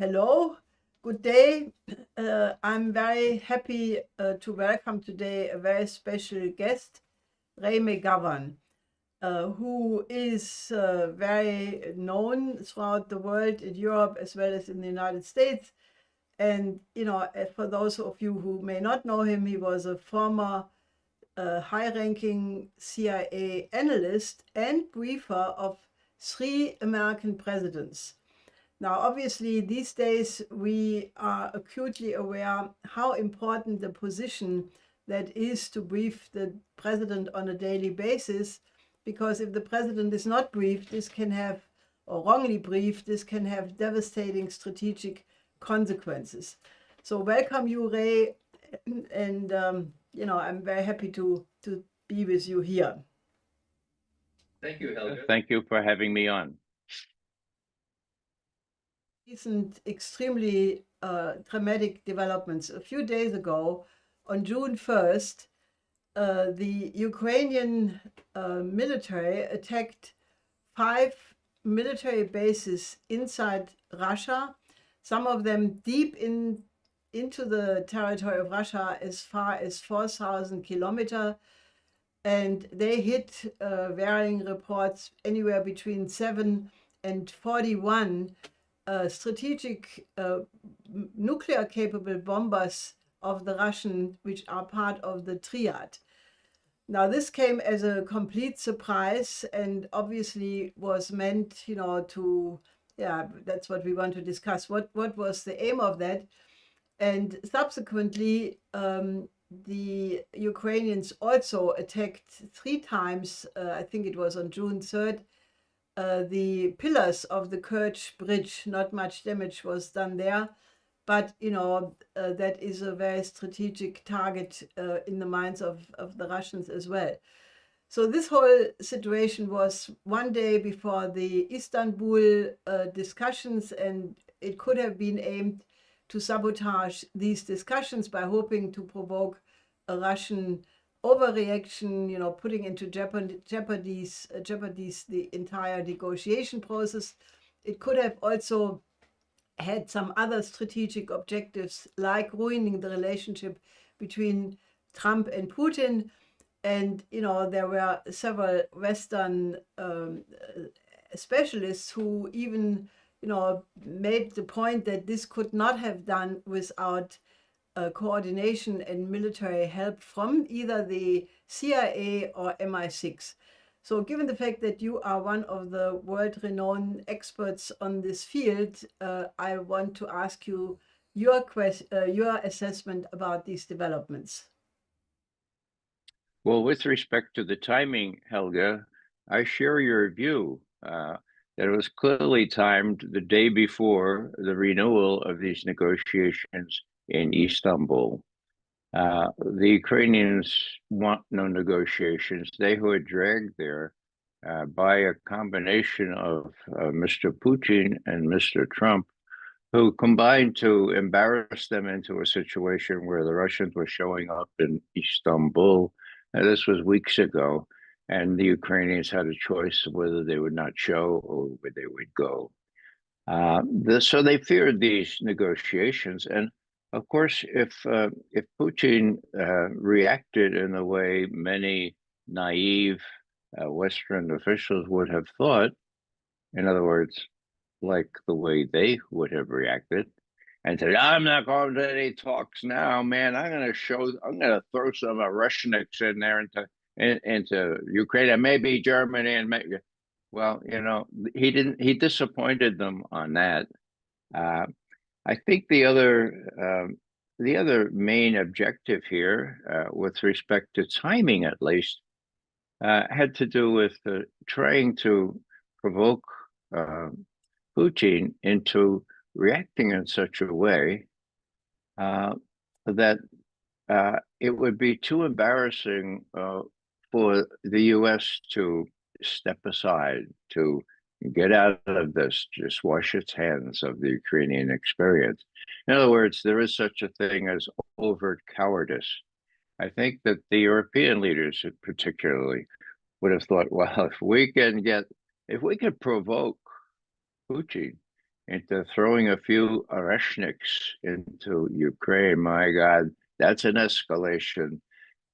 Hello, good day. I'm very happy to welcome today a very special guest, Ray McGovern, who is very known throughout the world, in Europe as well as in the United States. And, for those of you who may not know him, he was a former high-ranking CIA analyst and briefer of 3 American presidents. Now, obviously, these days we are acutely aware how important the position that is to brief the president on a daily basis, because if the president is not briefed, this can have, or wrongly briefed, this can have devastating strategic consequences. So welcome you, Ray, and I'm very happy to be with you here. Thank you, Helga. Thank you for having me on. Recent extremely dramatic developments. A few days ago, on June 1st, the Ukrainian military attacked 5 military bases inside Russia, some of them deep into the territory of Russia as far as 4,000 kilometers. And they hit, varying reports, anywhere between 7 and 41 strategic nuclear-capable bombers of the Russian, which are part of the triad. Now, this came as a complete surprise and obviously was meant, that's what we want to discuss. What was the aim of that? And subsequently, the Ukrainians also attacked 3 times, I think it was on June 3rd, the pillars of the Kerch Bridge. Not much damage was done there, but that is a very strategic target in the minds of the Russians as well. So this whole situation was one day before the Istanbul discussions, and it could have been aimed to sabotage these discussions by hoping to provoke a Russian overreaction, putting into jeopardy the entire negotiation process. It could have also had some other strategic objectives, like ruining the relationship between Trump and Putin. And, there were several Western specialists who even, made the point that this could not have done without coordination and military help from either the CIA or MI6. So given the fact that you are one of the world-renowned experts on this field, I want to ask you your assessment about these developments. Well, with respect to the timing, Helga, I share your view that it was clearly timed the day before the renewal of these negotiations in Istanbul. The Ukrainians want no negotiations. They were dragged there by a combination of Mr. Putin and Mr. Trump, who combined to embarrass them into a situation where the Russians were showing up in Istanbul. This was weeks ago, and the Ukrainians had a choice of whether they would not show or where they would go. So they feared these negotiations, and of course, if Putin reacted in the way many naive Western officials would have thought, in other words, like the way they would have reacted, and said, "I'm not going to any talks now, man. I'm going to throw some Russianics in there into Ukraine, and maybe Germany, and maybe." Well, he disappointed them on that. I think the other main objective here, with respect to timing at least, had to do with trying to provoke Putin into reacting in such a way that it would be too embarrassing for the U.S. to step aside, to get out of this, just wash its hands of the Ukrainian experience. In other words, there is such a thing as overt cowardice. I think that the European leaders particularly would have thought, well, if we could provoke Putin into throwing a few Oreshniks into Ukraine. My God, that's an escalation.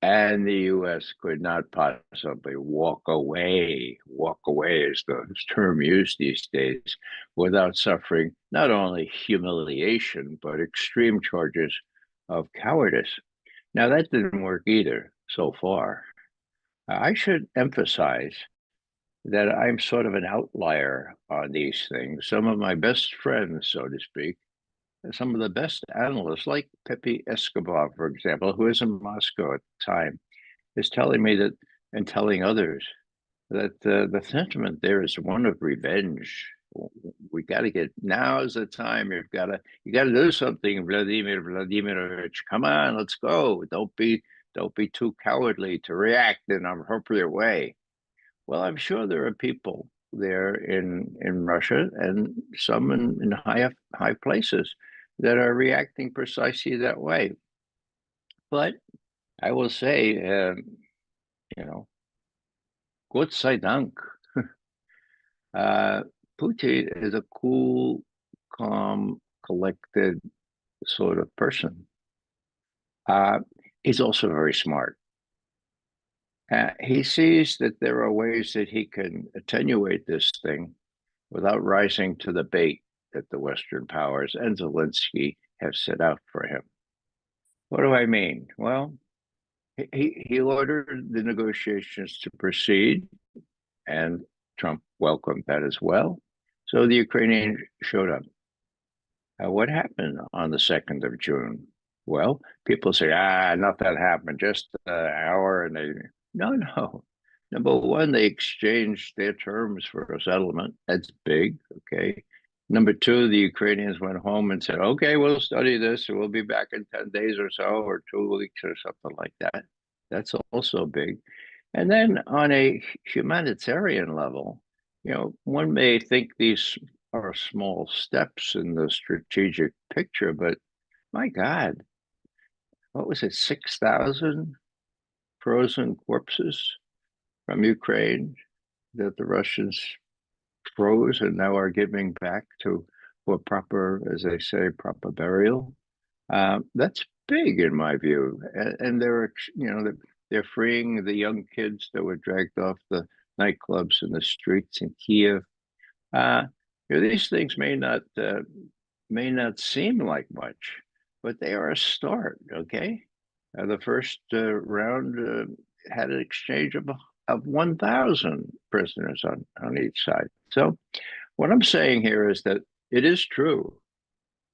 And the U.S. could not possibly walk away. Walk away is the term used these days, without suffering not only humiliation, but extreme charges of cowardice. Now, that didn't work either so far. I should emphasize that I'm sort of an outlier on these things. Some of my best friends, so to speak, some of the best analysts, like Pepe Escobar, for example, who was in Moscow at the time, is telling me that, and telling others, that the sentiment there is one of revenge. We got to get, now is the time. You got to do something, Vladimir Vladimirovich. Come on, let's go. Don't be too cowardly to react in an appropriate way. Well, I'm sure there are people there in Russia and some in high places that are reacting precisely that way. But I will say, you know, Gott sei Dank, Putin is a cool, calm, collected sort of person. He's also very smart. He sees that there are ways that he can attenuate this thing without rising to the bait that the Western powers and Zelensky have set out for him. What do I mean? Well, he ordered the negotiations to proceed, and Trump welcomed that as well. So the Ukrainians showed up. What happened on the 2nd of June? Well, people say, nothing happened, just an hour. And no. Number one, they exchanged their terms for a settlement. That's big, okay? Number two, the Ukrainians went home and said, okay, we'll study this and we'll be back in 10 days or so, or 2 weeks or something like that. That's also big. And then on a humanitarian level, one may think these are small steps in the strategic picture, but my God, what was it, 6,000 frozen corpses from Ukraine that the Russians froze and now are giving back for proper, as they say, proper burial. That's big in my view. And they're freeing the young kids that were dragged off the nightclubs and the streets in Kiev. These things may not seem like much, but they are a start. Okay, the first round had an exchange of 1,000 prisoners on each side. So, what I'm saying here is that it is true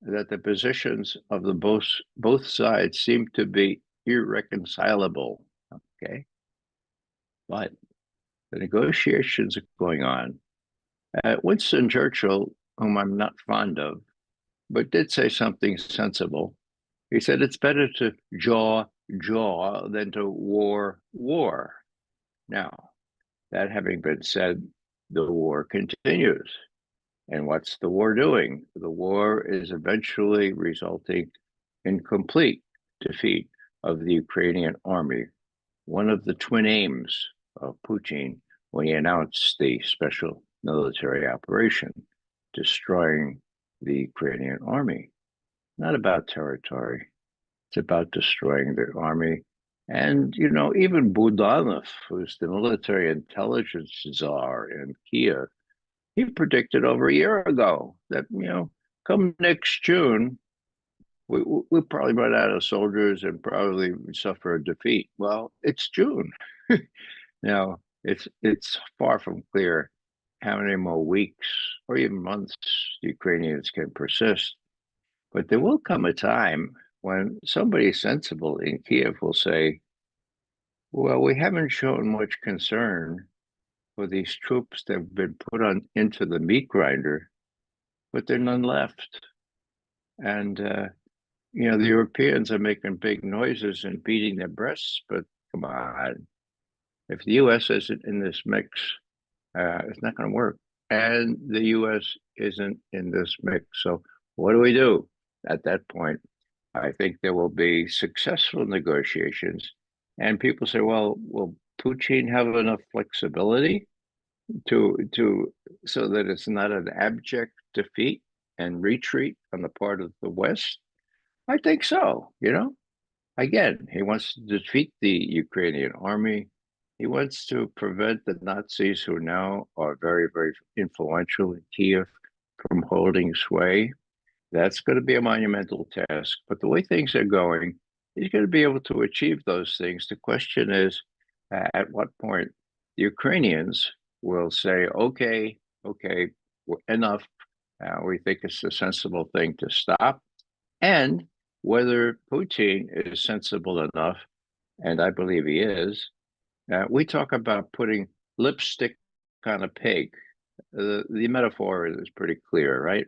that the positions of the both sides seem to be irreconcilable. Okay, but the negotiations are going on. Winston Churchill, whom I'm not fond of, but did say something sensible. He said it's better to jaw than to war. Now, that having been said, the war continues. And what's the war doing? The war is eventually resulting in complete defeat of the Ukrainian army, one of the twin aims of Putin when he announced the special military operation, destroying the Ukrainian army. Not about territory. It's about destroying the army. And, even Budanov, who's the military intelligence czar in Kiev, he predicted over a year ago that, come next June, we'll probably run out of soldiers and probably suffer a defeat. Well, it's June. Now, it's far from clear how many more weeks or even months the Ukrainians can persist. But there will come a time when somebody sensible in Kiev will say, well, we haven't shown much concern for these troops that have been put into the meat grinder, but there are none left. And, the Europeans are making big noises and beating their breasts, but come on. If the U.S. isn't in this mix, it's not going to work. And the U.S. isn't in this mix. So what do we do at that point? I think there will be successful negotiations. And people say, well, will Putin have enough flexibility to so that it's not an abject defeat? and retreat on the part of the West? I think so, Again, he wants to defeat the Ukrainian army. He wants to prevent the Nazis, who now are very, very influential in Kiev, from holding sway. That's going to be a monumental task. But the way things are going, he's going to be able to achieve those things. The question is, at what point the Ukrainians will say, okay, enough. We think it's a sensible thing to stop. And whether Putin is sensible enough, and I believe he is, we talk about putting lipstick on a pig. The metaphor is pretty clear, right?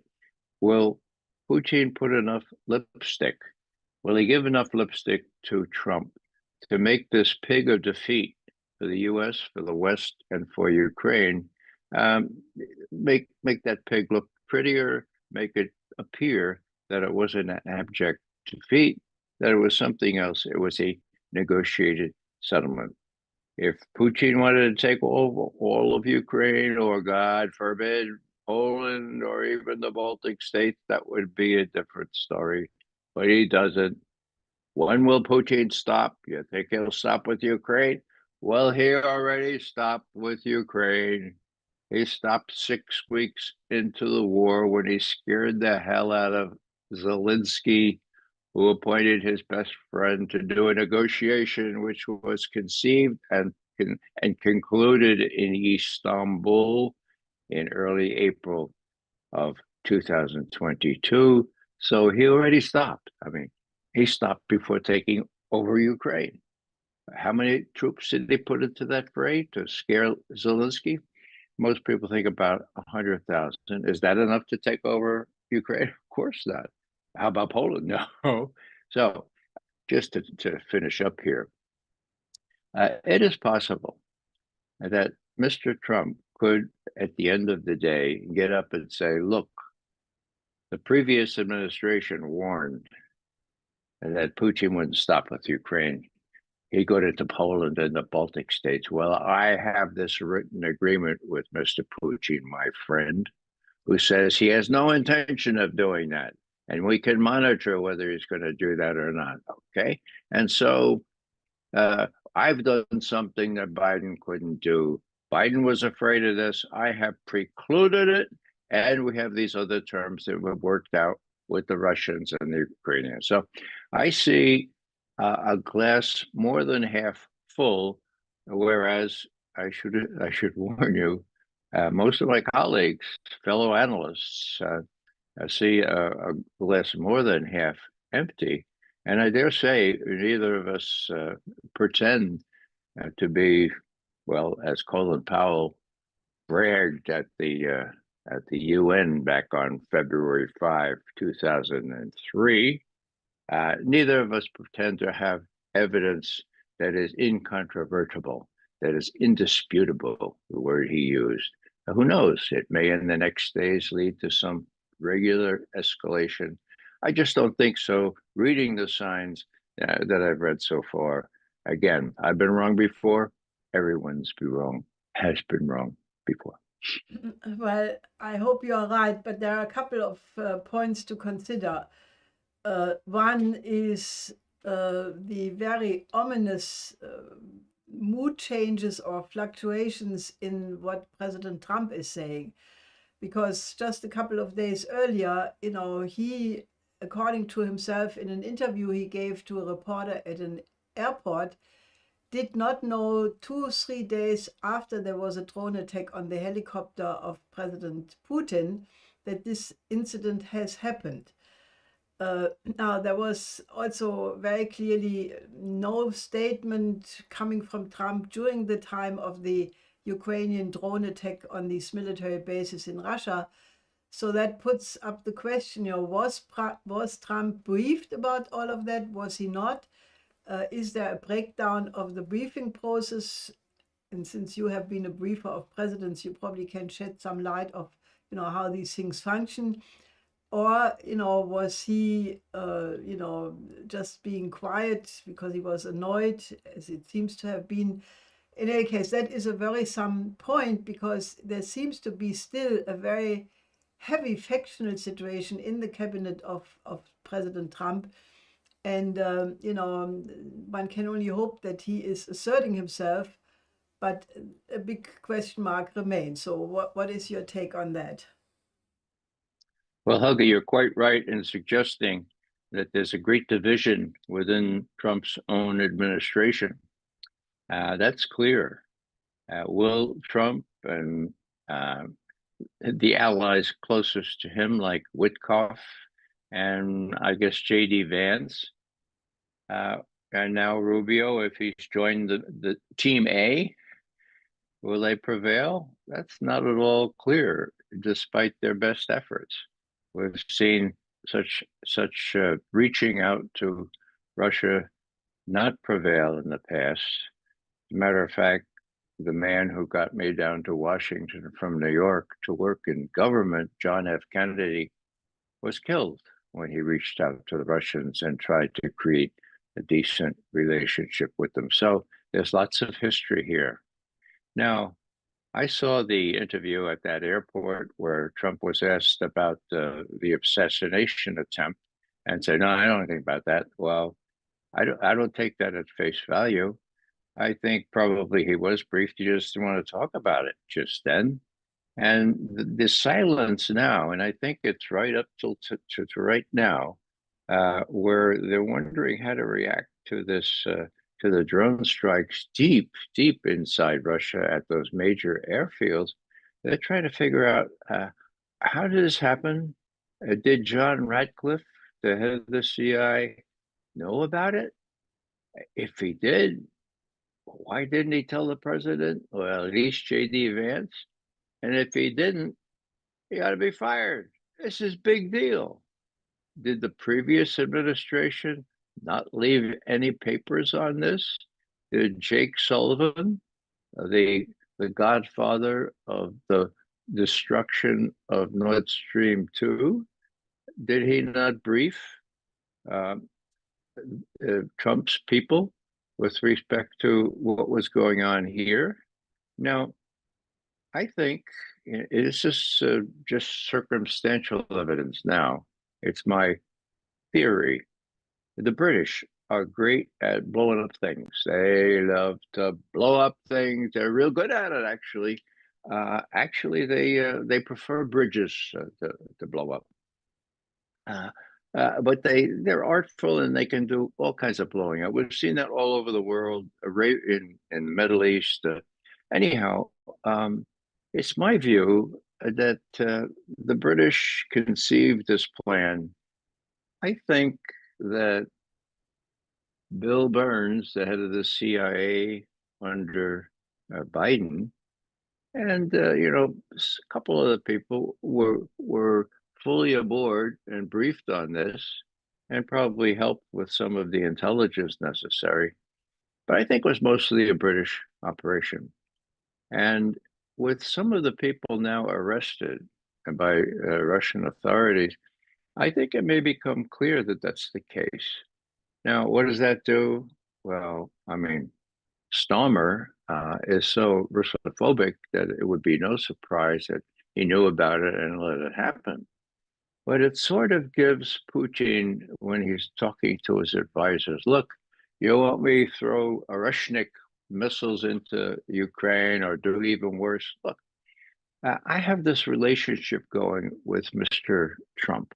Will Putin put enough lipstick? Will he give enough lipstick to Trump to make this pig of defeat for the U.S., for the West, and for Ukraine? Make that pig look prettier, make it appear that it wasn't an abject defeat, that it was something else. It was a negotiated settlement. If Putin wanted to take over all of Ukraine, or God forbid, Poland, or even the Baltic states, that would be a different story. But he doesn't. When will Putin stop? You think he'll stop with Ukraine? Well, he already stopped with Ukraine. He stopped 6 weeks into the war when he scared the hell out of Zelensky, who appointed his best friend to do a negotiation, which was conceived and concluded in Istanbul in early April of 2022. So he already stopped. I mean, he stopped before taking over Ukraine. How many troops did they put into that fray to scare Zelensky? Most people think about 100,000. Is that enough to take over Ukraine? Of course not. How about Poland? No. So just to finish up here, it is possible that Mr. Trump could, at the end of the day, get up and say, look, the previous administration warned that Putin wouldn't stop with Ukraine. He'd go into Poland and the Baltic states. Well, I have this written agreement with Mr. Putin, my friend, who says he has no intention of doing that. And we can monitor whether he's going to do that or not. Okay. And so I've done something that Biden couldn't do. Biden was afraid of this. I have precluded it. And we have these other terms that were worked out with the Russians and the Ukrainians. So I see a glass more than half full, whereas I should warn you, most of my colleagues, fellow analysts, see a glass more than half empty. And I dare say neither of us pretend to be, well, as Colin Powell bragged at the UN back on February 5, 2003. Neither of us pretend to have evidence that is incontrovertible, that is indisputable, the word he used. Who knows? It may in the next days lead to some regular escalation. I just don't think so. Reading the signs that I've read so far, again, I've been wrong before. Everyone's has been wrong before. Well, I hope you are right, but there are a couple of points to consider. One is the very ominous mood changes or fluctuations in what President Trump is saying. Because just a couple of days earlier, he, according to himself, in an interview he gave to a reporter at an airport, did not know 2-3 days after there was a drone attack on the helicopter of President Putin that this incident has happened. Now, there was also very clearly no statement coming from Trump during the time of the Ukrainian drone attack on these military bases in Russia. So that puts up the question, was Trump briefed about all of that? Was he not? Is there a breakdown of the briefing process? And since you have been a briefer of presidents, you probably can shed some light of, how these things function. Or, was he, just being quiet because he was annoyed, as it seems to have been? In any case, that is a worrisome point, because there seems to be still a very heavy factional situation in the cabinet of President Trump. And, one can only hope that he is asserting himself, but a big question mark remains. So what is your take on that? Well, Helga, you're quite right in suggesting that there's a great division within Trump's own administration. That's clear. Will Trump and the allies closest to him, like Witkoff and I guess J.D. Vance, and now Rubio, if he's joined the Team A, will they prevail? That's not at all clear, despite their best efforts. We've seen such reaching out to Russia not prevail in the past. As a matter of fact, the man who got me down to Washington from New York to work in government, John F. Kennedy, was killed when he reached out to the Russians and tried to create a decent relationship with them. So there's lots of history here. Now, I saw the interview at that airport where Trump was asked about the assassination attempt and said, no, I don't think about that. Well, I don't take that at face value. I think probably he was briefed. He just didn't want to talk about it just then. And the silence now, and I think it's right up till to right now, where they're wondering how to react to this, to the drone strikes deep inside Russia at those major airfields. They're trying to figure out how did this happen? Did John Ratcliffe, the head of the CIA, know about it? If he did, why didn't he tell the president? Well, at least J.D. Vance. And if he didn't, he ought to be fired. This is big deal. Did the previous administration not leave any papers on this? Did Jake Sullivan, the godfather of the destruction of Nord Stream 2, did he not brief Trump's people with respect to what was going on here? Now, I think it's just circumstantial evidence now. It's my theory. The British are great at blowing up things. They love to blow up things. They're real good at it, actually. They prefer bridges to blow up. But they're artful and they can do all kinds of blowing up. We've seen that all over the world, in the Middle East. Anyhow, it's my view that the British conceived this plan. I think that Bill Burns, the head of the CIA under Biden, and a couple of the people were fully aboard and briefed on this, and probably helped with some of the intelligence necessary. But I think it was mostly a British operation. And with some of the people now arrested by Russian authorities, I think it may become clear that that's the case. Now, what does that do? Well, I mean, Stammer is so Russophobic that it would be no surprise that he knew about it and let it happen. But it sort of gives Putin, when he's talking to his advisors, look, you want me to throw Oreshnik missiles into Ukraine or do even worse? Look, I have this relationship going with Mr. Trump.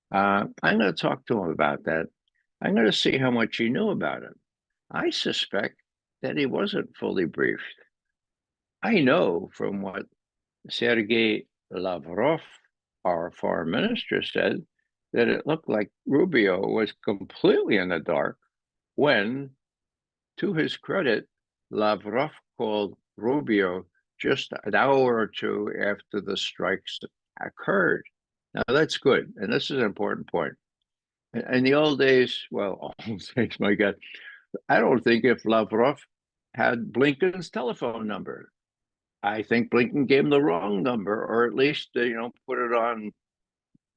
I'm going to talk to him about that. I'm going to see how much he knew about it. I suspect that he wasn't fully briefed. I know from what Sergei Lavrov, our foreign minister, said, that it looked like Rubio was completely in the dark when, to his credit, Lavrov called Rubio just an hour or two after the strikes occurred. Now, that's good. And this is an important point. In the old days, well, old days, my God, I don't think if Lavrov had Blinken's telephone number. I think Blinken gave him the wrong number, or at least, put it on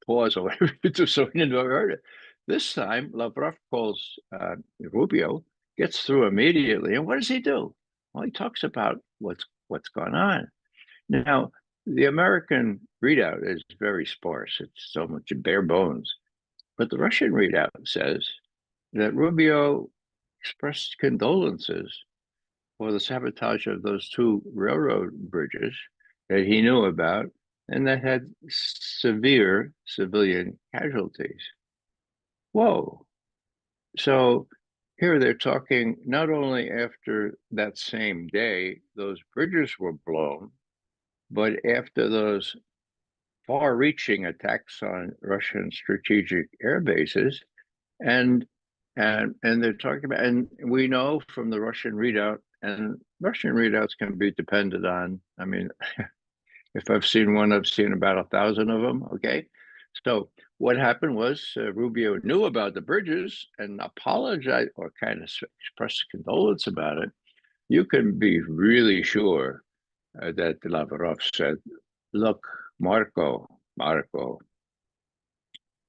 pause or whatever, so he never heard it. This time, Lavrov calls Rubio, gets through immediately, and what does he do? Well, he talks about what's gone on. Now, the American readout is very sparse. It's so much bare bones. But the Russian readout says that Rubio expressed condolences for the sabotage of those two railroad bridges that he knew about and that had severe civilian casualties. Whoa. So here they're talking not only after that same day those bridges were blown, but after those far-reaching attacks on Russian strategic air bases, and they're talking about, and we know from the Russian readout, and Russian readouts can be depended on. I mean, if I've seen one, I've seen about 1,000 of them. Okay, so what happened was Rubio knew about the bridges and apologized or kind of expressed condolence about it. You can be really sure that Lavrov said, "Look, Marco,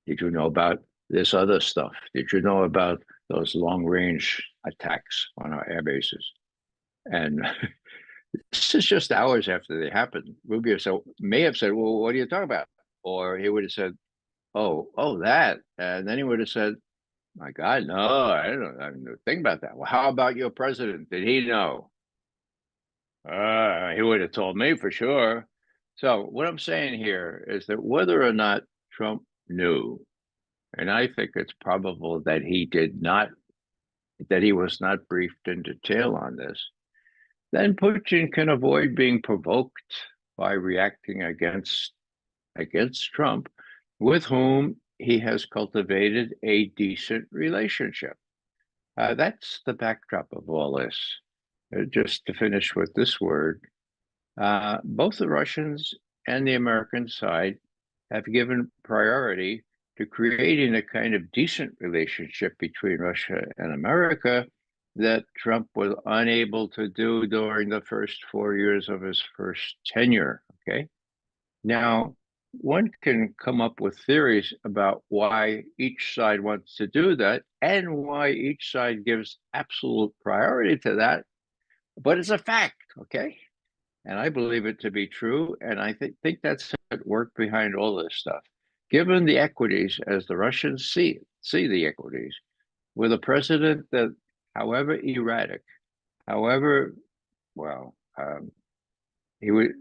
did you know about this other stuff? Did you know about those long-range attacks on our air bases?" And this is just hours after they happened. Rubio may have said, "Well, what are you talking about?" Or he would have said, "Oh, that," and then he would have said, "My God, no, I don't think about that." Well, how about your president? Did he know? He would have told me for sure. So what I'm saying here is that whether or not Trump knew, and I think it's probable that he did not, that he was not briefed in detail on this, then Putin can avoid being provoked by reacting against Trump, with whom he has cultivated a decent relationship. That's the backdrop of all this. Just to finish with this word, both the Russians and the American side have given priority to creating a kind of decent relationship between Russia and America that Trump was unable to do during the first 4 years of his first tenure. Okay. Now, one can come up with theories about why each side wants to do that and why each side gives absolute priority to that, but it's a fact. Okay. And I believe it to be true. And I think that's at work behind all this stuff. Given the equities as the Russians see the equities, with a president that, however erratic, however, well, he would,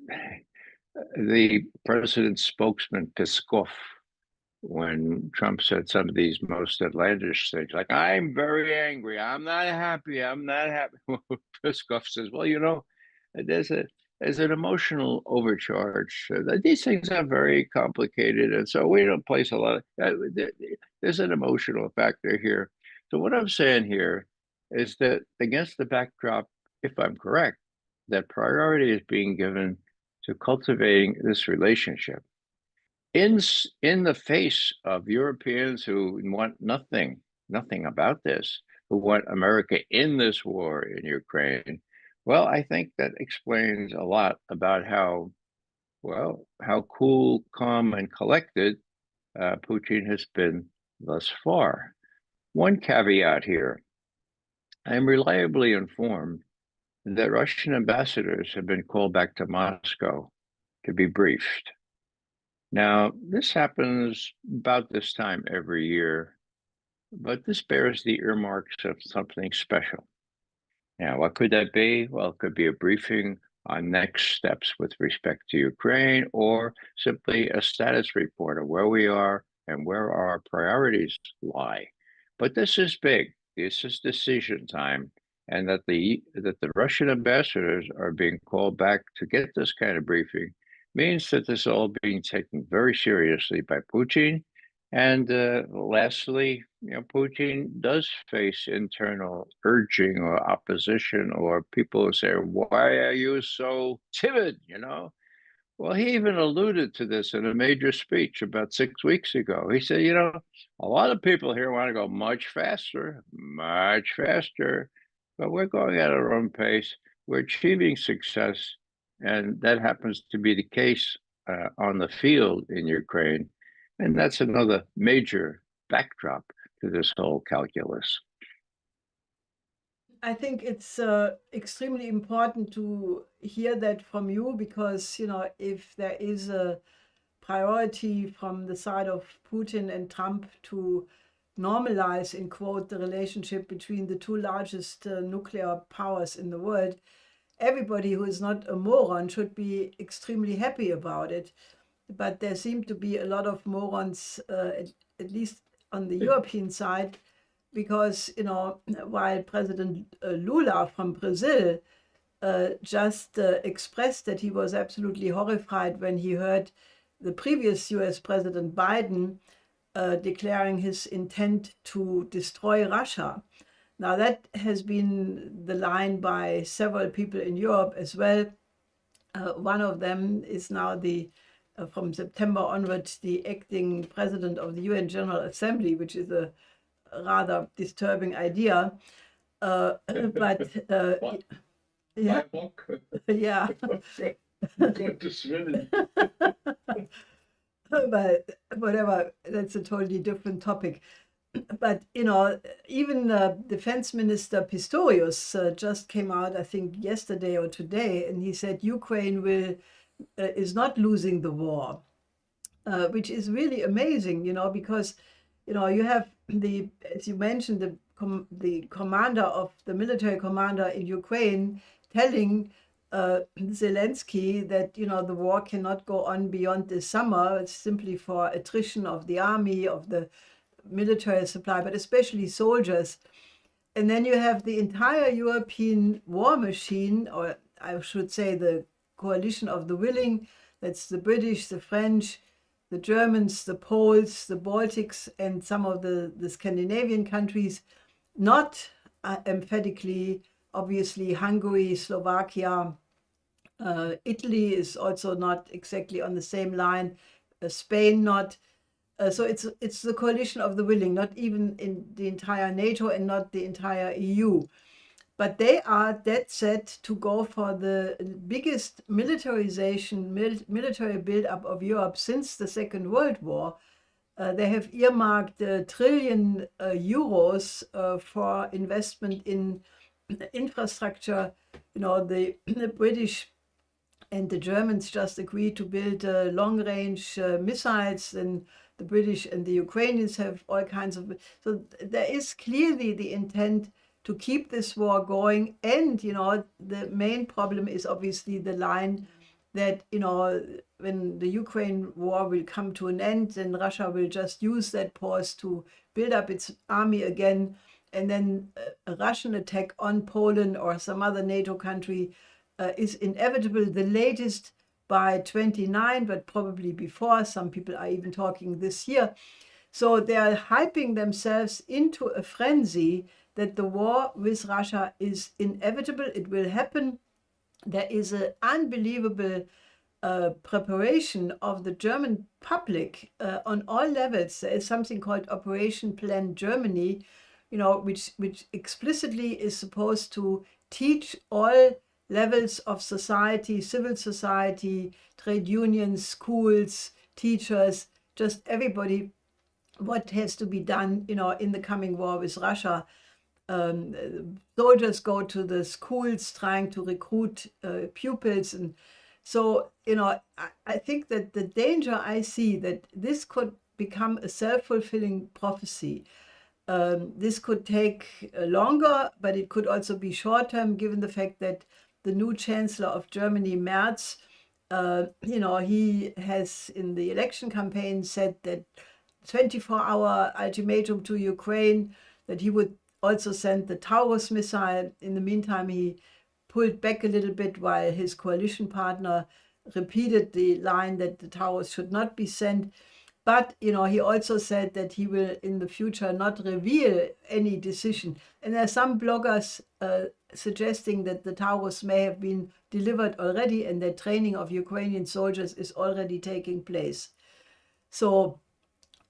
the president's spokesman, Peskov, when Trump said some of these most outlandish things, like, "I'm very angry, I'm not happy, I'm not happy." Peskov says, "Well, there's an emotional overcharge. These things are very complicated, and so we don't place a lot of, there's an emotional factor here." So what I'm saying here is that against the backdrop, if I'm correct, that priority is being given to cultivating this relationship in the face of Europeans who want nothing about this, who want America in this war in Ukraine. Well, I think that explains a lot about how cool, calm, and collected Putin has been thus far. One caveat here: I am reliably informed that Russian ambassadors have been called back to Moscow to be briefed. Now, this happens about this time every year, but this bears the earmarks of something special. Now, what could that be? Well, it could be a briefing on next steps with respect to Ukraine, or simply a status report of where we are and where our priorities lie. But this is big. This is decision time, and that the Russian ambassadors are being called back to get this kind of briefing means that this is all being taken very seriously by Putin. And lastly, Putin does face internal urging or opposition, or people who say, "Why are you so timid?" Well, he even alluded to this in a major speech about 6 weeks ago. He said, "A lot of people here want to go much faster, but we're going at our own pace. We're achieving success." And that happens to be the case on the field in Ukraine. And that's another major backdrop to this whole calculus. I think it's extremely important to hear that from you because, if there is a priority from the side of Putin and Trump to normalize, in quote, the relationship between the two largest nuclear powers in the world, everybody who is not a moron should be extremely happy about it. But there seem to be a lot of morons, at least on the European side, because, while President Lula from Brazil just expressed that he was absolutely horrified when he heard the previous US President Biden declaring his intent to destroy Russia. Now, that has been the line by several people in Europe as well. One of them is now from September onwards, the acting president of the UN General Assembly, which is a rather disturbing idea. But yeah, yeah. But whatever, that's a totally different topic. But even Defense Minister Pistorius just came out, I think yesterday or today, and he said Ukraine is not losing the war, which is really amazing, because you have as you mentioned, the commander of the military commander in Ukraine telling Zelensky that the war cannot go on beyond this summer. It's simply for attrition of the army, of the military supply, but especially soldiers. And then you have the entire European war machine, or I should say the coalition of the willing. That's the British, the French, the Germans, the Poles, the Baltics, and some of the Scandinavian countries. Not emphatically, obviously, Hungary, Slovakia, Italy is also not exactly on the same line, Spain not. So it's the coalition of the willing, not even in the entire NATO and not the entire EU. But they are dead set to go for the biggest militarization, military buildup of Europe since the Second World War. They have earmarked €1 trillion for investment in infrastructure. The British and the Germans just agreed to build long-range missiles, and the British and the Ukrainians have all kinds of. So there is clearly the intent to keep this war going. And, the main problem is obviously the line that, when the Ukraine war will come to an end, then Russia will just use that pause to build up its army again. And then a Russian attack on Poland or some other NATO country is inevitable, the latest by 29, but probably before. Some people are even talking this year. So they are hyping themselves into a frenzy that the war with Russia is inevitable. It will happen. There is an unbelievable preparation of the German public on all levels. There is something called Operation Plan Germany, which explicitly is supposed to teach all levels of society, civil society, trade unions, schools, teachers, just everybody, what has to be done, in the coming war with Russia. Soldiers go to the schools trying to recruit pupils. And so, I think that the danger I see that this could become a self-fulfilling prophecy. This could take longer, but it could also be short-term, given the fact that the new Chancellor of Germany, Merz, he has in the election campaign said that 24-hour ultimatum to Ukraine, that he would also send the Taurus missile. In the meantime, he pulled back a little bit while his coalition partner repeated the line that the Taurus should not be sent. But, he also said that he will in the future not reveal any decision. And there are some bloggers suggesting that the Taurus may have been delivered already and that training of Ukrainian soldiers is already taking place. So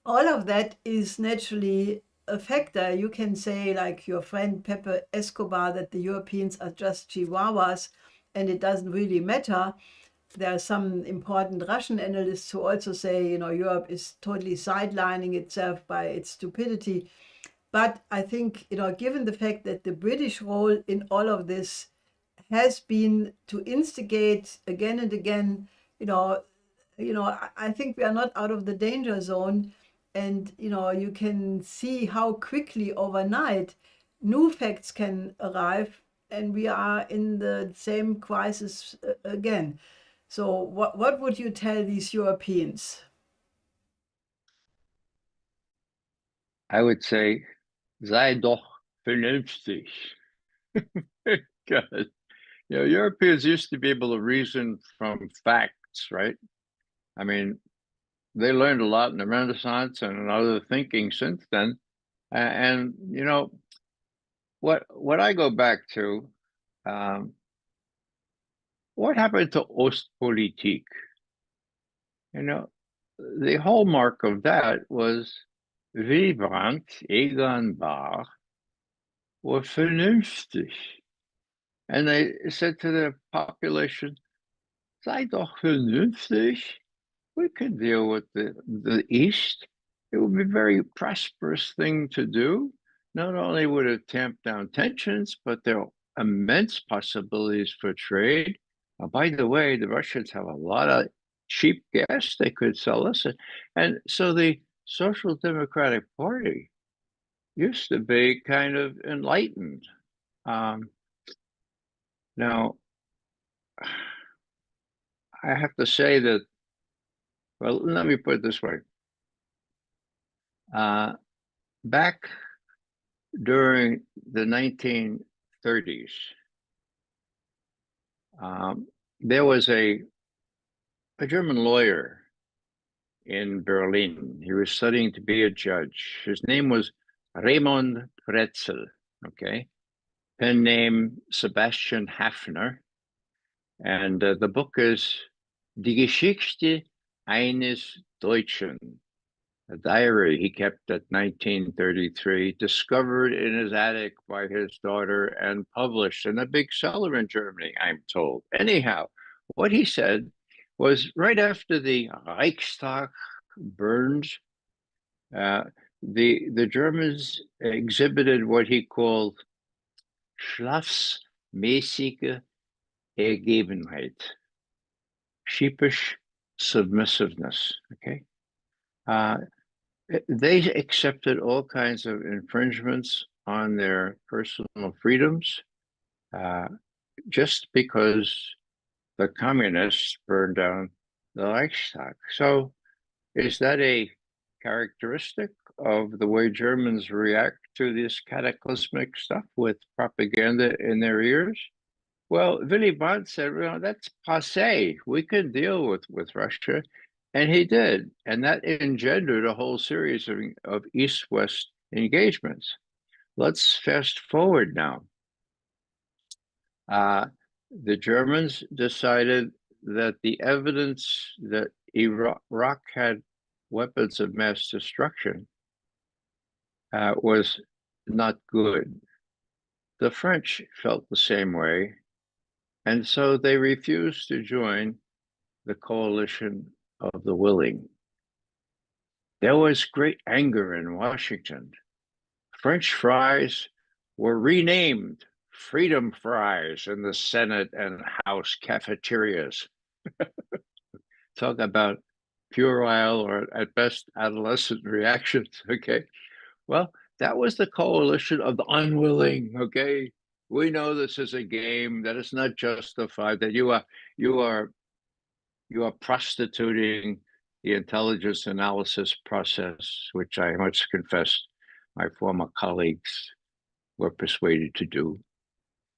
all of that is naturally a factor. You can say, like your friend Pepe Escobar, that the Europeans are just chihuahuas and it doesn't really matter. There are some important Russian analysts who also say, Europe is totally sidelining itself by its stupidity. But I think, given the fact that the British role in all of this has been to instigate again and again, I think we are not out of the danger zone. And, you can see how quickly overnight new facts can arrive, and we are in the same crisis again. So what would you tell these Europeans? I would say, sei doch vernünftig. Because, Europeans used to be able to reason from facts, right? I mean, they learned a lot in the Renaissance and in other thinking since then. And what I go back to, um, what happened to Ostpolitik? The hallmark of that was Willy Brandt, Egon Bahr were vernünftig. And they said to the population, sei doch vernünftig. We can deal with the East. It would be a very prosperous thing to do. Not only would it tamp down tensions, but there are immense possibilities for trade. By the way, the Russians have a lot of cheap gas they could sell us. And so the Social Democratic Party used to be kind of enlightened. Now, I have to say that, well, let me put it this way. Back during the 1930s, there was a German lawyer in Berlin. He was studying to be a judge. His name was Raymond Pretzel, okay? Pen name Sebastian Hafner. And the book is Die Geschichte eines Deutschen, a diary he kept at 1933, discovered in his attic by his daughter and published, and a big seller in Germany, I'm told. Anyhow, what he said was right after the Reichstag burned, the Germans exhibited what he called schlafsmäßige Ergebenheit, sheepish submissiveness, okay? They accepted all kinds of infringements on their personal freedoms just because the communists burned down the Reichstag. So is that a characteristic of the way Germans react to this cataclysmic stuff with propaganda in their ears? Well, Willy Brandt said, that's passé. We can deal with Russia. And he did. And that engendered a whole series of East-West engagements. Let's fast forward now. The Germans decided that the evidence that Iraq had weapons of mass destruction was not good. The French felt the same way. And so they refused to join the coalition of the willing. There was great anger in Washington. French fries were renamed Freedom Fries in the Senate and House cafeterias. Talk about puerile or at best adolescent reactions, okay? Well, that was the coalition of the unwilling, okay? We know this is a game, that it's not justified, that you are prostituting the intelligence analysis process, which I must confess my former colleagues were persuaded to do.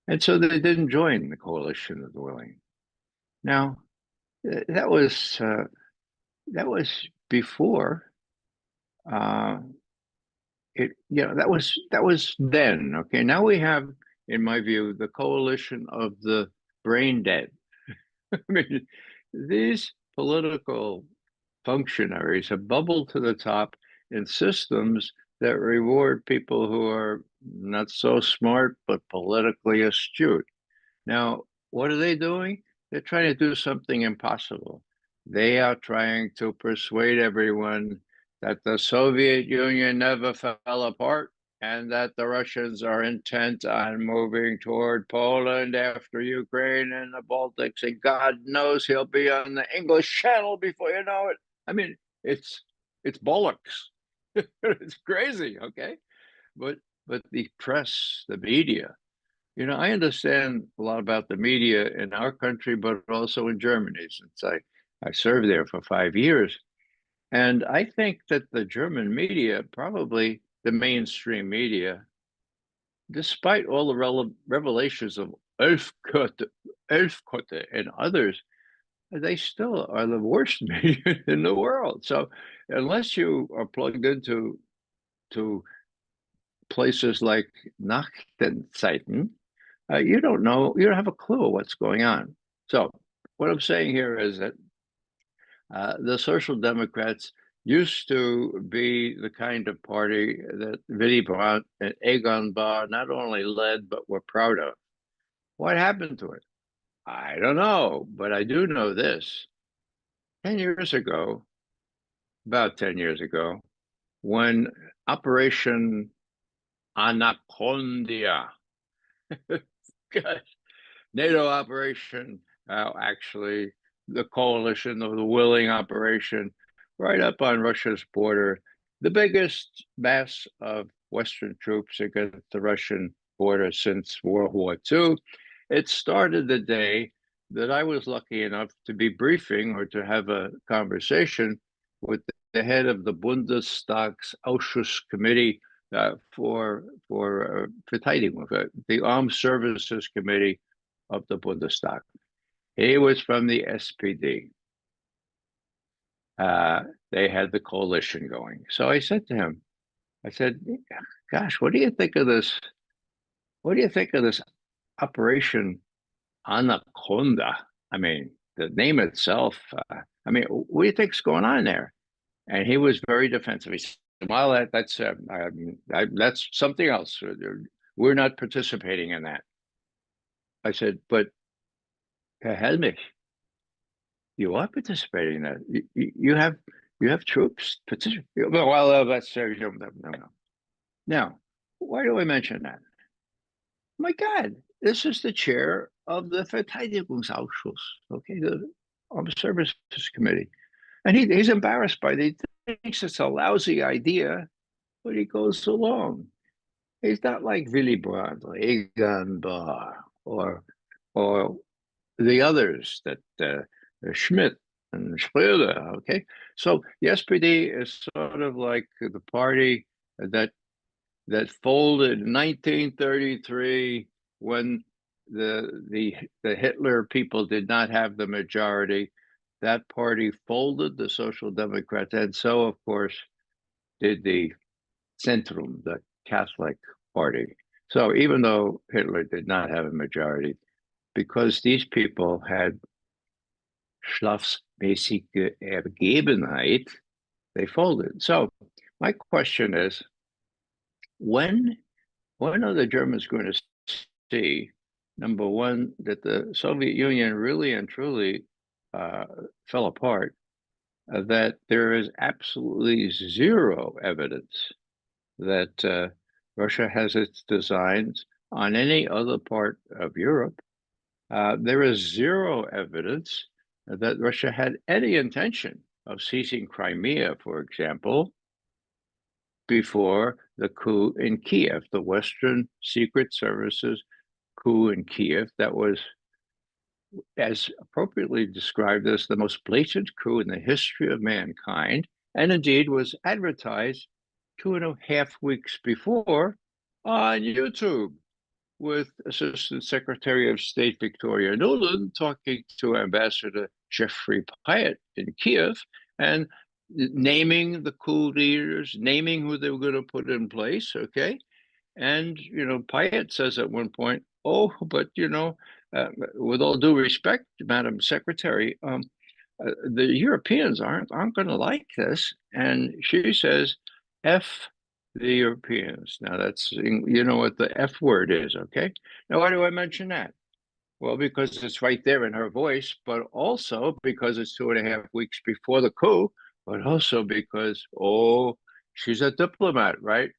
And so they didn't join the coalition of the willing. Now, that was before that was then. Okay, now we have, in my view, the coalition of the brain dead. I mean, these political functionaries have bubbled to the top in systems that reward people who are not so smart but politically astute. Now, what are they doing? They're trying to do something impossible. They are trying to persuade everyone that the Soviet Union never fell apart and that the Russians are intent on moving toward Poland after Ukraine and the Baltics, and God knows he'll be on the English Channel before you know it. I mean, it's bollocks. It's crazy, okay? But the press, the media, I understand a lot about the media in our country, but also in Germany, since I served there for 5 years. And I think that the German media, probably the mainstream media, despite all the revelations of Elfkotte and others, they still are the worst media in the world. So unless you are plugged into places like Nachrichtenzeiten, you don't know, you don't have a clue what's going on. So what I'm saying here is that the Social Democrats used to be the kind of party that Willy Brandt and Egon Bahr not only led, but were proud of. What happened to it? I don't know, but I do know this. 10 years ago, about 10 years ago, when Operation Anacondia, NATO operation, actually the coalition of the willing operation, right up on Russia's border, the biggest mass of Western troops against the Russian border since World War II. It started the day that I was lucky enough to be briefing or to have a conversation with the head of the Bundestag's Ausschuss Committee for Verteidigung, the Armed Services Committee of the Bundestag. He was from the SPD. They had the coalition going. So I said to him, I said, gosh, what do you think of this? What do you think of this Operation Anaconda? I mean, the name itself, I mean, what do you think's going on there? And he was very defensive. He said, well, that's something else. We're not participating in that. I said, but Herr Helmich, you are participating in that. You have troops participating. Well, that's no. Now, why do I mention that? My God, this is the chair of the Verteidigungsausschuss, okay, the Armed Services Committee, and he's embarrassed by it. He thinks it's a lousy idea, but he goes along. He's not like Willy Brandt or Egon Bahr or the others that Schmidt and Schröder. Okay, so the SPD is sort of like the party that folded in 1933 when the Hitler people did not have the majority. That party folded, the Social Democrats, and so of course did the Centrum, the Catholic Party. So even though Hitler did not have a majority, because these people had schlafsmäßige Ergebenheit, they folded. So my question is, when are the Germans going to see, number one, that the Soviet Union really and truly fell apart, that there is absolutely zero evidence that Russia has its designs on any other part of Europe. There is zero evidence that Russia had any intention of seizing Crimea, for example, before the coup in Kiev, the Western Secret Services coup in Kiev that was as appropriately described as the most blatant coup in the history of mankind, and indeed was advertised 2.5 weeks before on YouTube with Assistant Secretary of State Victoria Nuland talking to Ambassador Jeffrey Pyatt in Kiev and naming the coup leaders, naming who they were going to put in place, okay? And, Pyatt says at one point, oh, but, with all due respect, Madam Secretary, the Europeans aren't going to like this. And she says, F the Europeans. Now that's, you know what the F word is, okay? Now, why do I mention that? Well, because it's right there in her voice, but also because it's 2.5 weeks before the coup, but also because, she's a diplomat, right?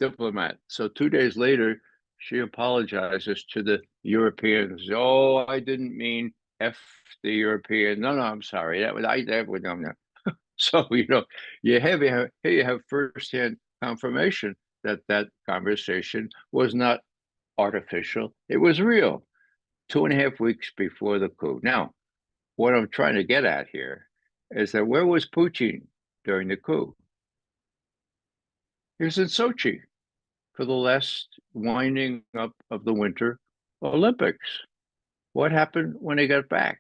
diplomat. So 2 days later, she apologizes to the Europeans. Oh, I didn't mean F the European. No, I'm sorry. That would no. So you have firsthand confirmation that that conversation was not artificial. It was real. 2.5 weeks before the coup. Now, what I'm trying to get at here is that where was Putin during the coup? He was in Sochi for the last winding up of the Winter Olympics. What happened when he got back?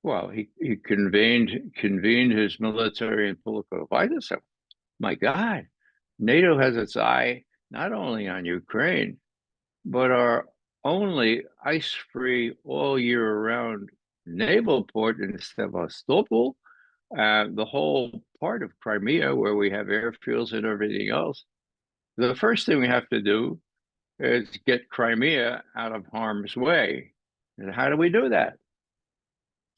Well, he convened his military and political advisors. So, my God, NATO has its eye not only on Ukraine, but our only ice-free all year round naval port in Sevastopol, the whole part of Crimea where we have airfields and everything else. The first thing we have to do is get Crimea out of harm's way. And how do we do that?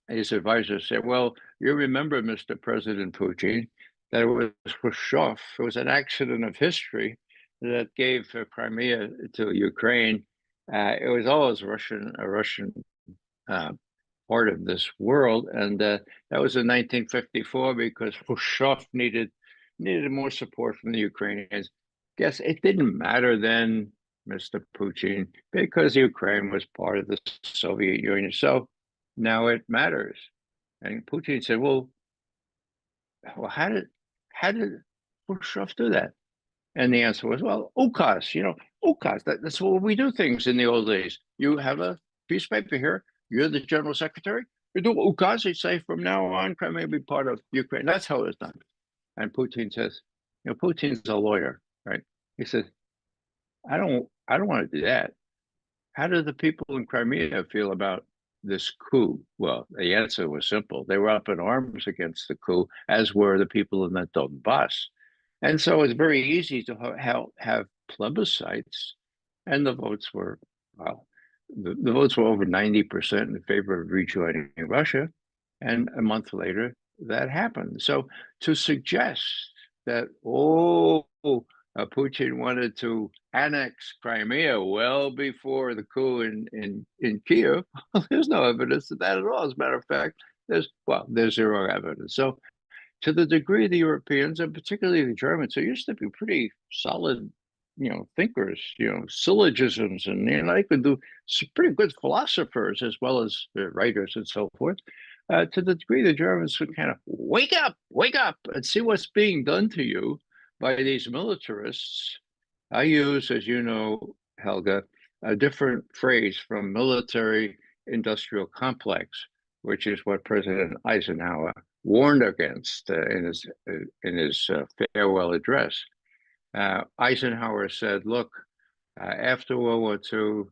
His advisor said, well, you remember, Mr. President Putin, that it was Khrushchev, it was an accident of history that gave Crimea to Ukraine. It was always a Russian part of this world, and that was in 1954 because Khrushchev needed more support from the Ukrainians. Guess it didn't matter then, Mr. Putin, because Ukraine was part of the Soviet Union. So now it matters. And Putin said, well, how did Khrushchev do that? And the answer was, well, ukaz, ukaz. That's what we do things in the old days. You have a piece of paper here. You're the general secretary. You do ukaz. You say from now on, Crimea will be part of Ukraine. That's how it's done. And Putin says, Putin's a lawyer, right? He says, I don't want to do that. How do the people in Crimea feel about this coup? Well, the answer was simple. They were up in arms against the coup, as were the people in the Donbass. And so it's very easy to have plebiscites, and the votes were, well, the votes were over 90% in favor of rejoining Russia. And a month later, that happened. So to suggest that, Putin wanted to annex Crimea well before the coup in Kiev, there's no evidence of that at all. As a matter of fact, there's zero evidence. So to the degree the Europeans, and particularly the Germans, who used to be pretty solid, thinkers, syllogisms, and they could do some pretty good philosophers as well as writers and so forth. To the degree the Germans would kind of wake up, and see what's being done to you by these militarists. I use, as you know, Helga, a different phrase from military industrial complex, which is what President Eisenhower warned against in his farewell address. Eisenhower said, look, after World War II,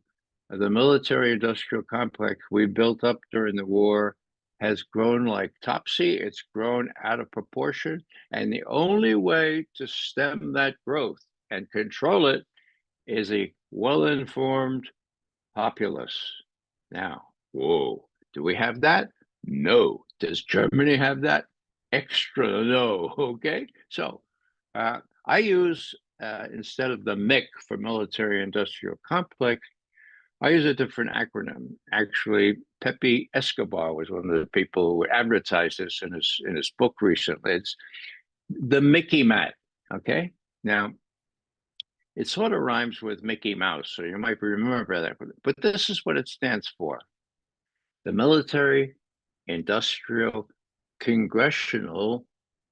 the military-industrial complex we built up during the war has grown like Topsy. It's grown out of proportion. And the only way to stem that growth and control it is a well-informed populace. Now, whoa, do we have that? No. Does Germany have that? Extra no. Okay. So I use, instead of the MIC for military industrial complex, I use a different acronym. Actually, Pepe Escobar was one of the people who advertised this in his book recently. It's the Mickey Mat. Okay. Now, it sort of rhymes with Mickey Mouse, so you might remember that. But this is what it stands for: the Military Industrial Congressional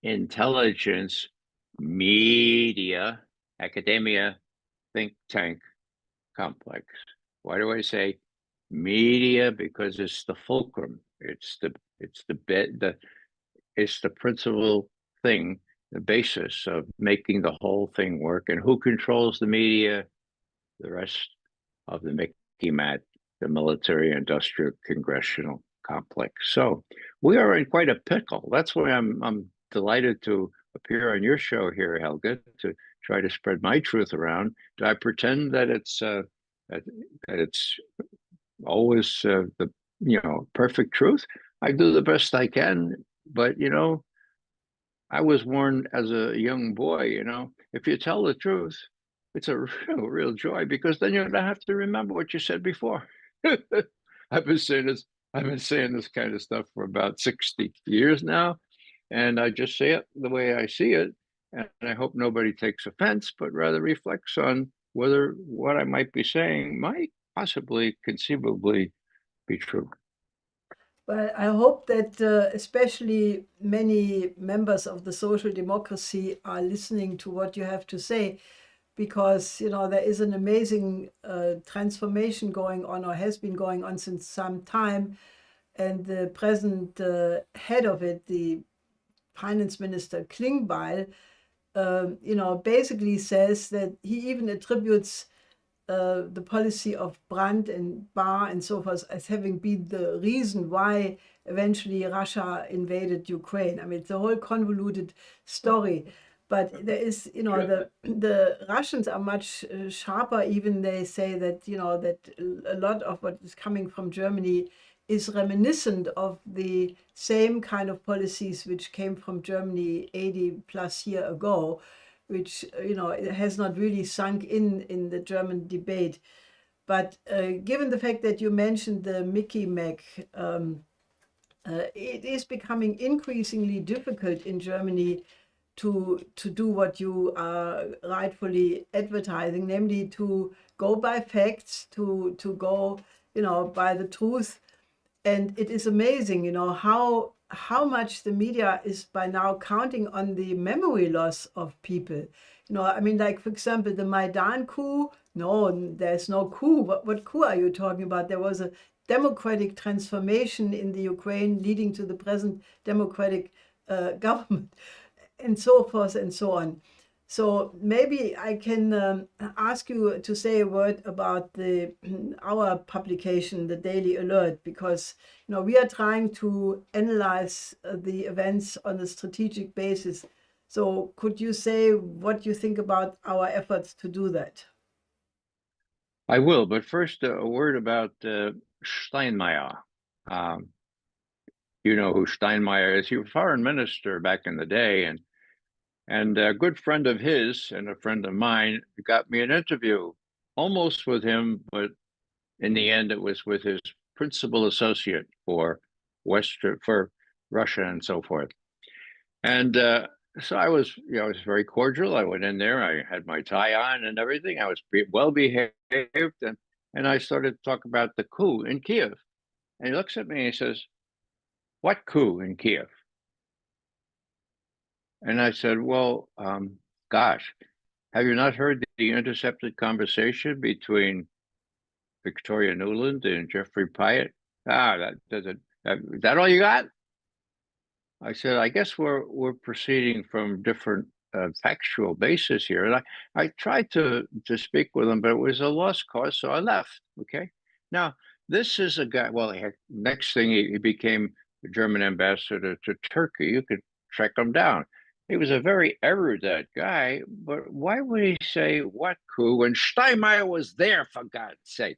Intelligence Media Academia Think Tank Complex. Why do I say media? Because it's the fulcrum. It's the principal thing, the basis of making the whole thing work. And who controls the media? The rest of the Mickey Mat, the Military Industrial Congressional Complex. So we are in quite a pickle. That's why I'm delighted to appear on your show here, Helga, to try to spread my truth around. Do I pretend that it's that it's always the perfect truth? I do the best I can, but I was warned as a young boy, if you tell the truth, it's a real joy because then you don't have to remember what you said before. I've been saying this. I've been saying this kind of stuff for about 60 years now, and I just say it the way I see it, and I hope nobody takes offense, but rather reflects on whether what I might be saying might possibly, conceivably be true. Well, I hope that especially many members of the social democracy are listening to what you have to say, because there is an amazing transformation going on, or has been going on since some time, and the present head of it, the finance minister Klingbeil, basically says that he even attributes the policy of Brandt and Barr and so forth as having been the reason why eventually Russia invaded Ukraine. I mean, it's a whole convoluted story. But there is, the Russians are much sharper. Even they say that, that a lot of what is coming from Germany is reminiscent of the same kind of policies which came from Germany 80 plus years ago, which it has not really sunk in the German debate. But given the fact that you mentioned the Mickey Mac, it is becoming increasingly difficult in Germany to do what you are rightfully advertising, namely to go by facts, to go by the truth. And it is amazing, how much the media is by now counting on the memory loss of people. I mean, like, for example, the Maidan coup. No, there's no coup. What coup are you talking about? There was a democratic transformation in the Ukraine leading to the present democratic government, and so forth and so on. So maybe I can ask you to say a word about our publication, the Daily Alert, because we are trying to analyze the events on a strategic basis. So could you say what you think about our efforts to do that? I will, but first a word about Steinmeier. Um, you know who Steinmeier is. He was foreign minister back in the day, and a good friend of his and a friend of mine got me an interview, almost with him, but in the end it was with his principal associate for Russia and so forth. And so I was, I was very cordial. I went in there. I had my tie on and everything. I was well behaved, and I started to talk about the coup in Kiev. And he looks at me and he says, "What coup in Kiev?" And I said, "Well, gosh, have you not heard the intercepted conversation between Victoria Nuland and Jeffrey Pyatt?" Ah, that doesn't. Is that all you got? I said, I guess we're proceeding from different factual basis here. And I tried to speak with him, but it was a lost cause, so I left. Okay. Now, this is a guy, well, next thing he became the German ambassador to Turkey. You could track him down. He was a very erudite guy, but why would he say what coup when Steinmeier was there, for God's sake?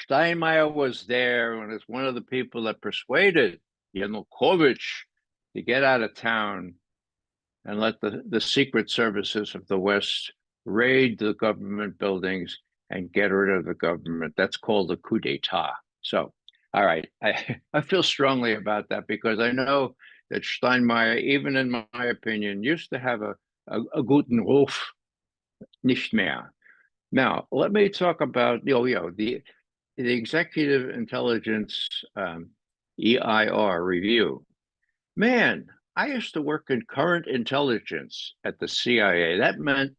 Steinmeier was there and is one of the people that persuaded Yanukovych to get out of town and let the secret services of the West raid the government buildings and get rid of the government. That's called a coup d'etat. So, all right, I feel strongly about that because I know that Steinmeier, even in my opinion, used to have a guten Ruf, nicht mehr. Now, let me talk about the Executive Intelligence EIR review. Man, I used to work in current intelligence at the CIA. That meant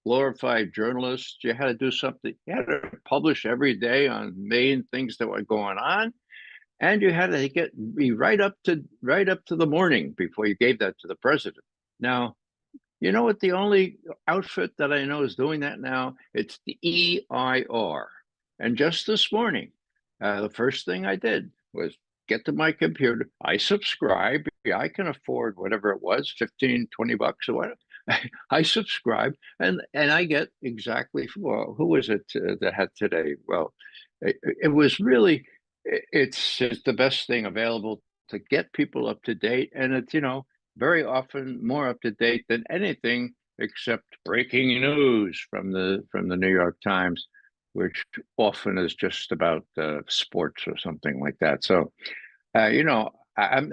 glorified journalists. You had to do something. You had to publish every day on main things that were going on, and you had to be right up to the morning before you gave that to the president. Now, you know what? The only outfit that I know is doing that now, it's the EIR. And just this morning, the first thing I did was get to my computer. I subscribe. I can afford whatever it was, 15, 20 bucks or whatever. I subscribe and I get exactly, well, who was it that had today? Well, it was really, it's the best thing available to get people up to date. And it's, very often more up to date than anything except breaking news from the New York Times, which often is just about sports or something like that. So, I'm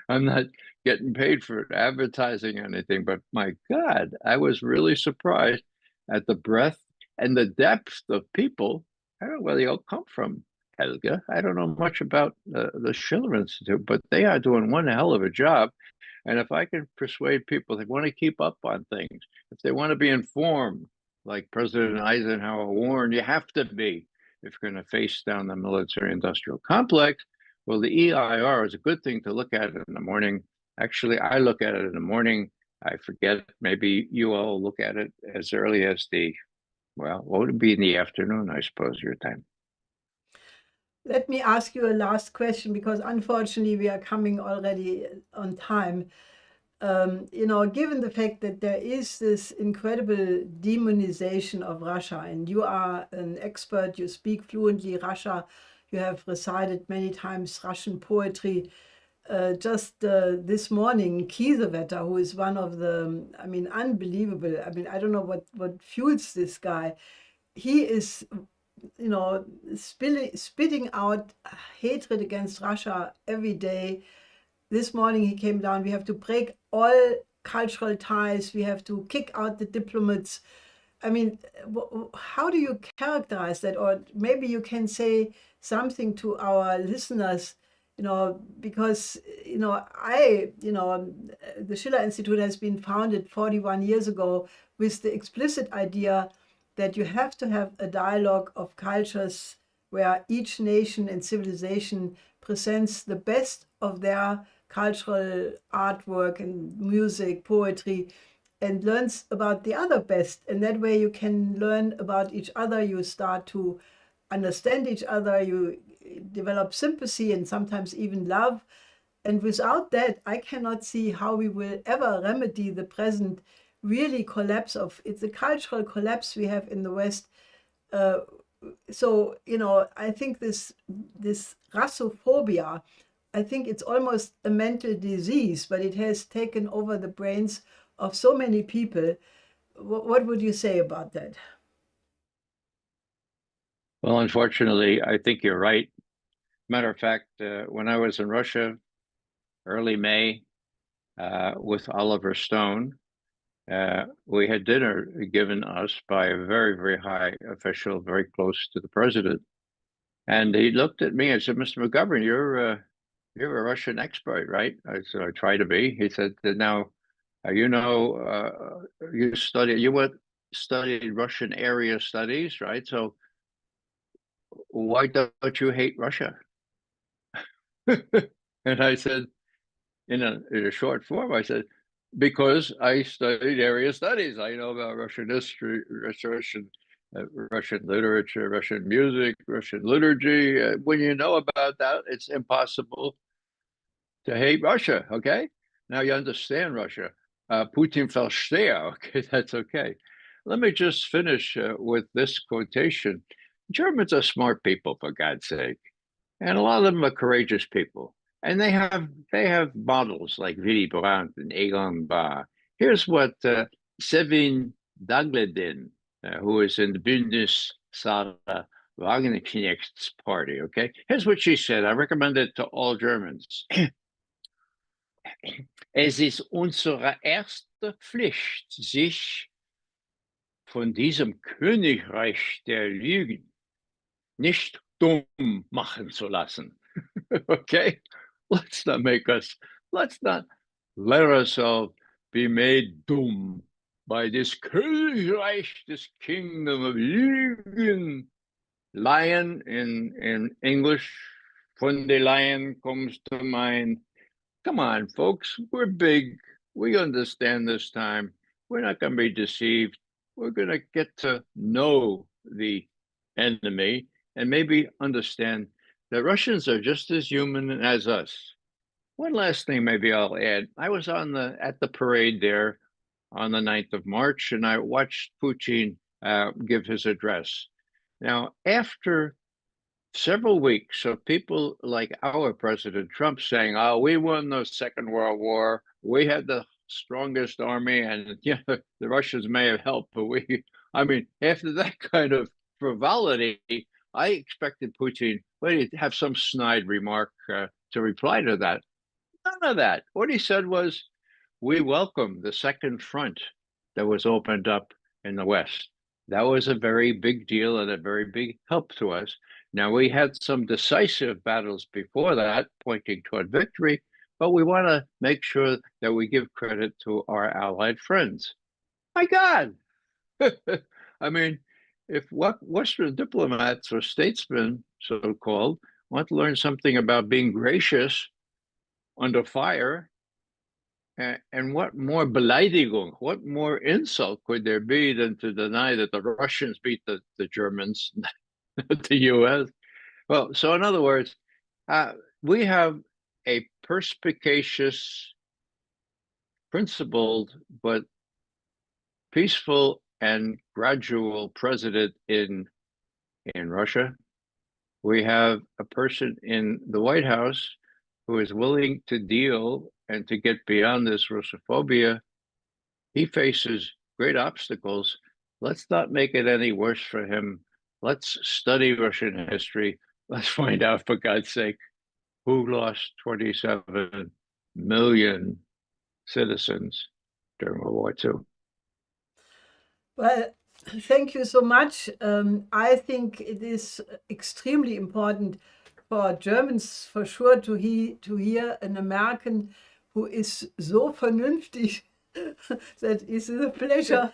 I'm not getting paid for advertising anything, but my God, I was really surprised at the breadth and the depth of people. I don't know where they all come from, Helga. I don't know much about the Schiller Institute, but they are doing one hell of a job. And if I can persuade people they want to keep up on things, if they want to be informed, like President Eisenhower warned, you have to be if you're going to face down the military industrial complex. Well, the EIR is a good thing to look at in the morning. Actually, I look at it in the morning. I forget, maybe you all look at it as early as what would it be in the afternoon, I suppose, your time? Let me ask you a last question because unfortunately we are coming already on time. Given the fact that there is this incredible demonization of Russia, and you are an expert, you speak fluently Russia, you have recited many times Russian poetry. Just this morning, Kiesewetter, who is one of the, unbelievable. I don't know what fuels this guy. He is, spitting out hatred against Russia every day. This morning he came down, we have to break all cultural ties, we have to kick out the diplomats. How do you characterize that? Or maybe you can say something to our listeners, because, the Schiller Institute has been founded 41 years ago with the explicit idea that you have to have a dialogue of cultures where each nation and civilization presents the best of their cultural artwork and music, poetry, and learns about the other best. And that way you can learn about each other, you start to understand each other, you develop sympathy and sometimes even love. And without that, I cannot see how we will ever remedy the present really collapse of, it's a cultural collapse we have in the West. I think this Russophobia, I think it's almost a mental disease, but it has taken over the brains of so many people. What would you say about that? Well, unfortunately, I think you're right. Matter of fact, when I was in Russia, early May, with Oliver Stone, we had dinner given us by a very, very high official, very close to the president. And he looked at me and said, "Mr. McGovern, you're a Russian expert, right?" I said, "I try to be." He said, "Now, you studied Russian area studies, right? So why don't you hate Russia?" And I said, in a short form, I said, "Because I studied area studies. I know about Russian history, Russian literature, Russian music, Russian liturgy. When you know about that, it's impossible to hate Russia, okay? Now you understand Russia. Putin verstehe, okay, that's okay." Let me just finish with this quotation. Germans are smart people, for God's sake. And a lot of them are courageous people. And they have models like Willy Brandt and Egon Bahr. Here's what Sevin Dagledin, who is in the Bündnis Sarah Wagenknecht's party, okay? Here's what she said. I recommend it to all Germans. Es ist unsere erste Pflicht, sich von diesem Königreich der Lügen nicht dumm machen zu lassen. Okay? Let's not let ourselves be made dumb by this Königreich, this kingdom of Lügen. Lion in English, von der Lion comes to mind. Come on, folks, we're big. We understand this time. We're not going to be deceived. We're going to get to know the enemy and maybe understand that Russians are just as human as us. One last thing maybe I'll add. I was at the parade there on the 9th of March, and I watched Putin give his address. Now, after several weeks of people like our President Trump saying, "Oh, we won the Second World War. We had the strongest army, and yeah, the Russians may have helped, but I mean, after that kind of frivolity, I expected Putin, well, he'd have some snide remark to reply to that. None of that. What he said was, we welcome the second front that was opened up in the West. That was a very big deal and a very big help to us. Now, we had some decisive battles before that, pointing toward victory, but we want to make sure that we give credit to our allied friends. My God! I mean, if what Western diplomats or statesmen, so-called, want to learn something about being gracious under fire, and what more Beleidigung, what more insult could there be than to deny that the Russians beat the Germans, the US? Well, so in other words, we have a perspicacious, principled, but peaceful and gradual president in Russia. We have a person in the White House who is willing to deal and to get beyond this Russophobia. He faces great obstacles. Let's not make it any worse for him. Let's study Russian history. Let's find out, for God's sake, who lost 27 million citizens during World War II. Well, thank you so much. I think it is extremely important for Germans, for sure, to hear an American who is so vernünftig. That is a pleasure.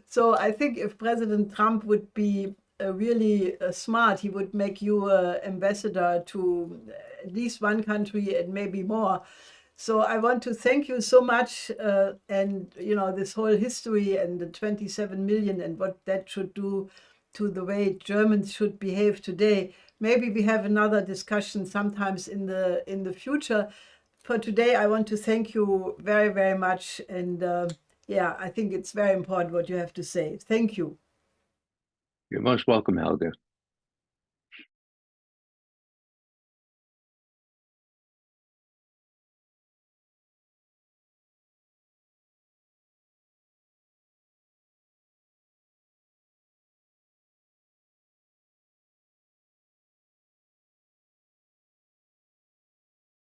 So I think if President Trump would be really smart, he would make you ambassador to at least one country and maybe more. So I want to thank you so much, and this whole history and the 27 million and what that should do to the way Germans should behave today. Maybe we have another discussion sometimes in the future. For today, I want to thank you very, very much, and I think it's very important what you have to say. Thank you. You're most welcome, Helga.